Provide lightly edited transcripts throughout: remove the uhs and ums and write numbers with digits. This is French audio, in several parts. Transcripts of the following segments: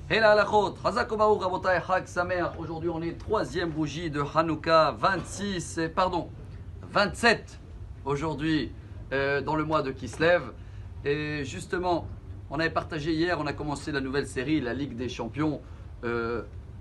Et la halachot, Chazak Baruch Rabotai Chag Sameach. Aujourd'hui, on est troisième bougie de Hanouka, 27 aujourd'hui dans le mois de Kislev. Et justement, on avait partagé hier, on a commencé la nouvelle série, la Ligue des Champions.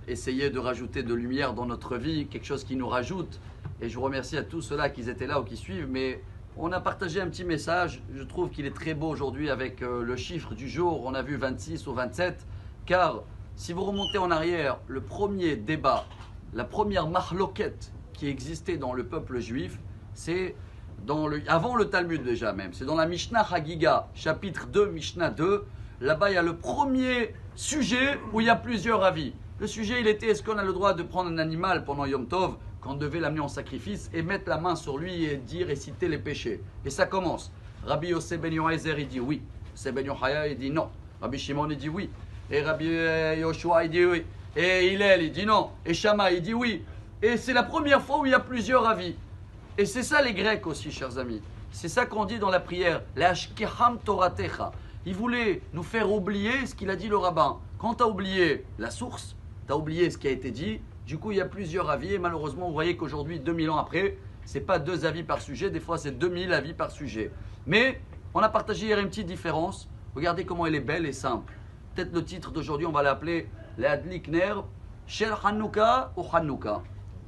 Essayer de rajouter de lumière dans notre vie, quelque chose qui nous rajoute. Et je vous remercie à tous ceux-là qui étaient là ou qui suivent. Mais on a partagé un petit message. Je trouve qu'il est très beau aujourd'hui avec le chiffre du jour. On a vu 26 ou 27. Car si vous remontez en arrière, le premier débat, la première mahloket qui existait dans le peuple juif, c'est avant le Talmud déjà même. C'est dans la Mishnah Hagiga, chapitre 2, Mishnah 2. Là-bas, il y a le premier sujet où il y a plusieurs avis. Le sujet, il était, est-ce qu'on a le droit de prendre un animal pendant Yom Tov, quand on devait l'amener en sacrifice, et mettre la main sur lui et dire et citer les péchés. Et ça commence. Rabbi Yosef ben Yoézer, il dit oui. Yosef ben Yochaya, il dit non. Rabbi Shimon, il dit oui. Et Rabbi Yoshua, il dit oui. Et Hillel, il dit non. Et Shammai, il dit oui. Et c'est la première fois où il y a plusieurs avis. Et c'est ça les Grecs aussi, chers amis. C'est ça qu'on dit dans la prière. L'ashkeham toratecha. Il voulait nous faire oublier ce qu'il a dit le rabbin. Quand tu as oublié la source, tu as oublié ce qui a été dit. Du coup, il y a plusieurs avis. Et malheureusement, vous voyez qu'aujourd'hui, 2000 ans après, ce n'est pas 2 avis par sujet. Des fois, c'est 2000 avis par sujet. Mais on a partagé hier une petite différence. Regardez comment elle est belle et simple. Peut-être le titre d'aujourd'hui, on va l'appeler Le'adlik ner Shel Hanouka ou Hanouka.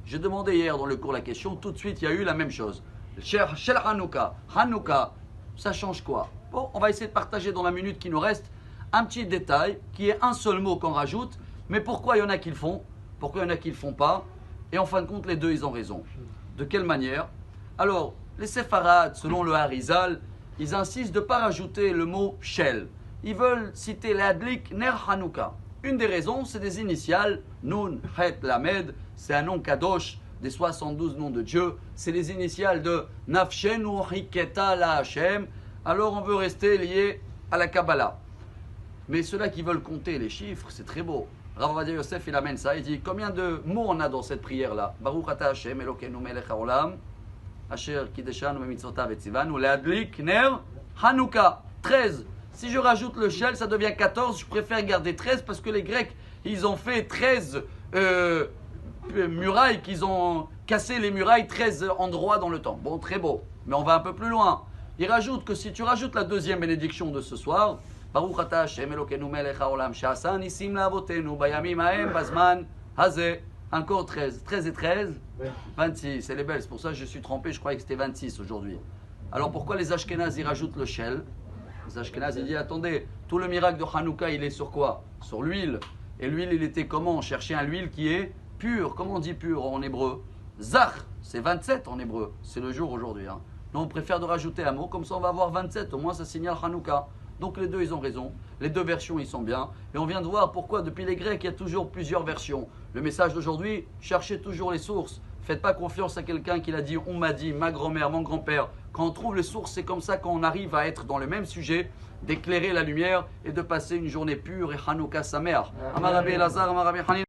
J'ai demandé hier dans le cours la question. Tout de suite, il y a eu la même chose. Shel Hanouka. Hanouka, ça change quoi? Bon, on va essayer de partager dans la minute qui nous reste un petit détail qui est un seul mot qu'on rajoute. Mais pourquoi il y en a qui le font? Pourquoi il y en a qui ne le font pas? Et en fin de compte, les deux, ils ont raison. De quelle manière? Alors, les séfarades, selon le Harizal, ils insistent de ne pas rajouter le mot Shel. Ils veulent citer l'Adlik Ner Hanouka. Une des raisons, c'est des initiales. Nun, Het, Lamed, c'est un nom kadosh des 72 noms de Dieu. C'est les initiales de Nafshenu Hiketa La Hashem. Alors, on veut rester lié à la Kabbalah. Mais ceux-là qui veulent compter les chiffres, c'est très beau. Rav Ovadia Yosef, il amène ça. Il dit combien de mots on a dans cette prière-là? Baruch ata Hashem Elokeinu melech haolam asher kideshanu bemitzvotav etzivanu leadlik ner Hanouka. 13. Si je rajoute le shel, ça devient 14. Je préfère garder 13 parce que les Grecs, ils ont fait 13 murailles, qu'ils ont cassé les murailles 13 endroits dans le temps. Bon, très beau. Mais on va un peu plus loin. Il rajoute que si tu rajoutes la deuxième bénédiction de ce soir, Baruch ata Hashem Elokeinu melech haolam she'asa nisim la'avotenu bayamim hahem bazman hazeh. Encore 13. 13 et 13 26. Elle est belle, c'est pour ça que je suis trompé, je croyais que c'était 26 aujourd'hui. Alors pourquoi les Ashkénazes ils rajoutent le shel? Les Ashkénazes ils disent attendez, tout le miracle de Hanouka il est sur quoi? Sur l'huile. Et l'huile il était comment? On cherchait un huile qui est pure. Comment on dit pure en hébreu? Zach, c'est 27 en hébreu. C'est le jour aujourd'hui. Hein. Non, on préfère de rajouter un mot, comme ça on va avoir 27. Au moins ça signale Hanouka. Donc les deux, ils ont raison. Les deux versions, ils sont bien. Et on vient de voir pourquoi, depuis les Grecs, il y a toujours plusieurs versions. Le message d'aujourd'hui, cherchez toujours les sources. Faites pas confiance à quelqu'un qui l'a dit, on m'a dit, ma grand-mère, mon grand-père. Quand on trouve les sources, c'est comme ça qu'on arrive à être dans le même sujet, d'éclairer la lumière et de passer une journée pure et Hanouka Sameach. Amar Rabbi Elazar, Amar Rabbi Hanina.